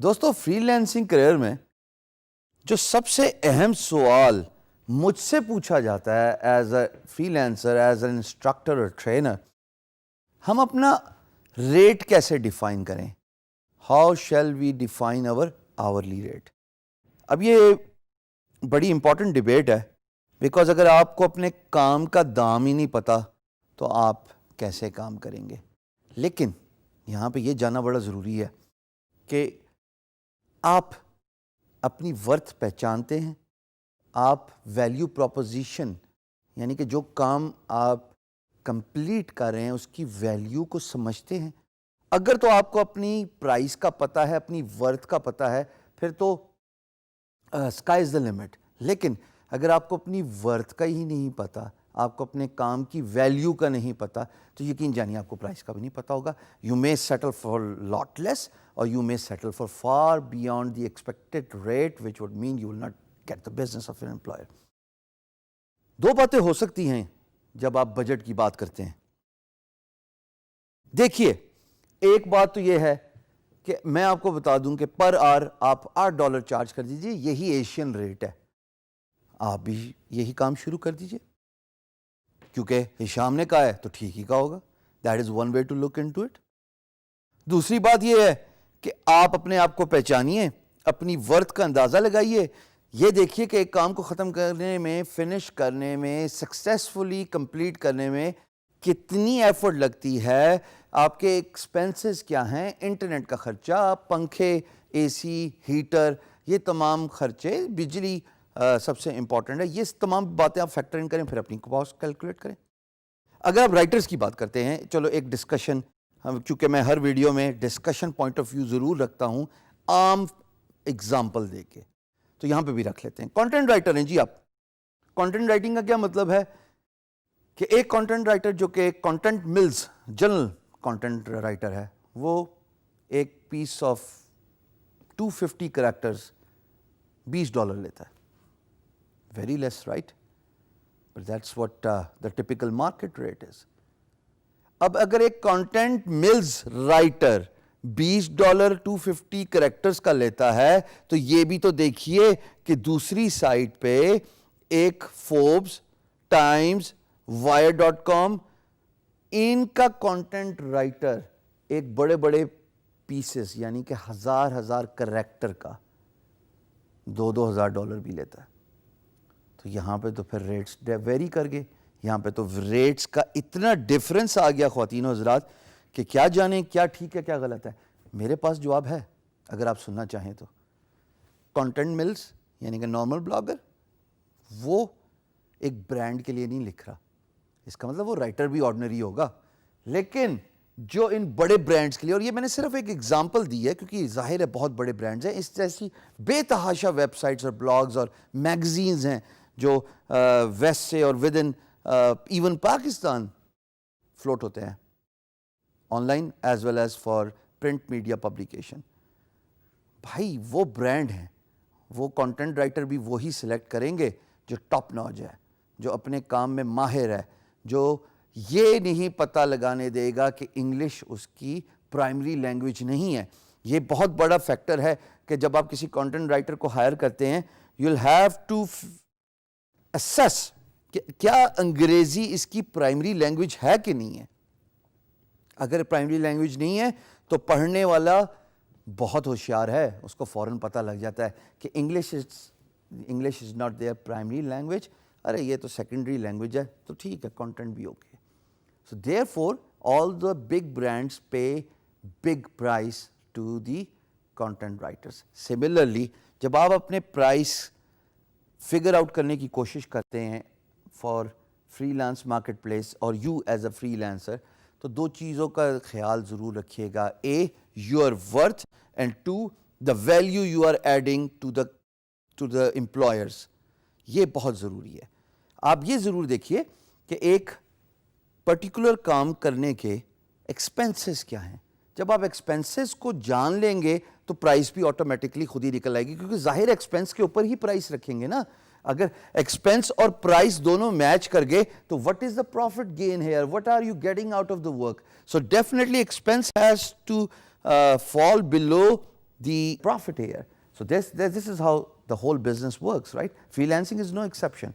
دوستو free lancing career میں جو سب سے اہم سوال مجھ سے پوچھا جاتا ہے as a freelancer, as an instructor اور ٹرینر، ہم اپنا ریٹ کیسے ڈیفائن کریں؟ How shall we define our hourly rate? اب یہ بڑی امپورٹنٹ ڈبیٹ ہے، بیکاز اگر آپ کو اپنے کام کا دام ہی نہیں پتا تو آپ کیسے کام کریں گے؟ لیکن یہاں پہ یہ جاننا بڑا ضروری ہے کہ آپ اپنی ورتھ پہچانتے ہیں، آپ ویلیو پروپوزیشن یعنی کہ جو کام آپ کمپلیٹ کر رہے ہیں اس کی ویلیو کو سمجھتے ہیں؟ اگر تو آپ کو اپنی پرائس کا پتہ ہے، اپنی ورتھ کا پتہ ہے، پھر تو اسکائی از دا لمٹ. لیکن اگر آپ کو اپنی ورتھ کا ہی نہیں پتا، آپ کو اپنے کام کی ویلیو کا نہیں پتا، تو یقین جانیے آپ کو پرائس کا بھی نہیں پتا ہوگا. You may settle for lot less اور you may settle for far beyond the expected rate which would mean you will not get the business of an employer. دو باتیں ہو سکتی ہیں جب آپ بجٹ کی بات کرتے ہیں. دیکھیے، ایک بات تو یہ ہے کہ میں آپ کو بتا دوں کہ پر آر آپ $8 چارج کر دیجئے، یہی ایشین ریٹ ہے. آپ بھی یہی کام شروع کر دیجئے، کیونکہ ہشام نے کہا ہے تو ٹھیک ہی کہا ہوگا. That is one way to look into it. دوسری بات یہ ہے کہ آپ اپنے آپ کو پہچانیے، اپنی ورتھ کا اندازہ لگائیے. یہ دیکھیے کہ ایک کام کو ختم کرنے میں، فنش کرنے میں، سکسیسفلی کمپلیٹ کرنے میں کتنی ایفرٹ لگتی ہے، آپ کے ایکسپینسز کیا ہیں، انٹرنیٹ کا خرچہ، پنکھے، اے سی، ہیٹر، یہ تمام خرچے، بجلی سب سے امپورٹنٹ ہے. یہ تمام باتیں آپ فیکٹر ان کریں، پھر اپنی کاسٹ کیلکولیٹ کریں. اگر آپ رائٹرز کی بات کرتے ہیں، چلو ایک ڈسکشن، کیونکہ میں ہر ویڈیو میں ڈسکشن پوائنٹ آف ویو ضرور رکھتا ہوں عام اگزامپل دے کے، تو یہاں پہ بھی رکھ لیتے ہیں. کانٹینٹ رائٹر ہیں جی آپ. کانٹینٹ رائٹنگ کا کیا مطلب ہے کہ ایک کانٹینٹ رائٹر جو کہ content mills general content writer ہے، وہ ایک پیس آف 250 کریکٹرز $20 لیتا ہے. Very less right, but that's what the typical market rate is. اب اگر ایک کانٹینٹ ملز رائٹر $20 250 کریکٹرز کا لیتا ہے، تو یہ بھی تو دیکھیے کہ دوسری سائٹ پہ ایک فوربس، ٹائمز، wire.com، ان کا کانٹینٹ رائٹر ایک بڑے بڑے پیسز یعنی کہ ہزار کریکٹر کا $2,000 بھی لیتا ہے. تو یہاں پہ تو پھر ریٹس ویری کر گئے. یہاں پہ تو ریٹس کا اتنا ڈفرنس آ گیا خواتین و حضرات کہ کیا جانیں کیا ٹھیک ہے کیا غلط ہے. میرے پاس جواب ہے اگر آپ سننا چاہیں تو. کانٹینٹ ملز یعنی کہ نارمل بلاگر وہ ایک برانڈ کے لیے نہیں لکھ رہا، اس کا مطلب وہ رائٹر بھی آرڈنری ہوگا، لیکن جو ان بڑے برانڈز کے لیے، اور یہ میں نے صرف ایک ایگزامپل دی ہے کیونکہ ظاہر ہے بہت بڑے برانڈز ہیں، اس جیسی بے تحاشا ویب سائٹس اور بلاگز اور میگزینز ہیں جو ویسٹ سے اور within even Pakistan float ہوتے ہیں، online as well as for print media publication. بھائی وہ برانڈ ہیں، وہ کانٹینٹ رائٹر بھی وہی سلیکٹ کریں گے جو ٹاپ ناچ ہے، جو اپنے کام میں ماہر ہے، جو یہ نہیں پتہ لگانے دے گا کہ انگلش اس کی پرائمری لینگویج نہیں ہے. یہ بہت بڑا فیکٹر ہے کہ جب آپ کسی کانٹینٹ رائٹر کو ہائر کرتے ہیں، you will have to assess کہ کیا انگریزی اس کی پرائمری لینگویج ہے کہ نہیں ہے. اگر پرائمری لینگویج نہیں ہے تو پڑھنے والا بہت ہوشیار ہے، اس کو فوراً پتہ لگ جاتا ہے کہ English is not there primary language, ارے یہ تو سیکنڈری لینگویج ہے، تو ٹھیک ہے کانٹینٹ بھی okay. So therefore all the big brands pay big price to the content writers. Similarly جب آپ اپنے پرائس فگر آؤٹ کرنے کی کوشش کرتے ہیں for freelance market place you as a freelancer, تو دو چیزوں کا خیال ضرور رکھیے گا. A your worth and to the value you are adding to the employers. یہ بہت ضروری ہے. آپ یہ ضرور دیکھیے کہ ایک پرٹیکولر کام کرنے کے ایکسپینسز کیا ہیں. جب آپ ایکسپینسز کو جان لیں گے تو پرائس بھی آٹومیٹکلی خود ہی نکل آئے گی، کیونکہ ظاہر ایکسپینس کے اوپر ہی پرائس رکھیں گے نا. اگر ایکسپینس اور پرائس دونوں میچ کر گئے تو what is the profit gain here, what are you getting out of the work. So definitely expense has to fall below the profit here. So this is how the whole business works, right? Freelancing is no exception.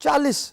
40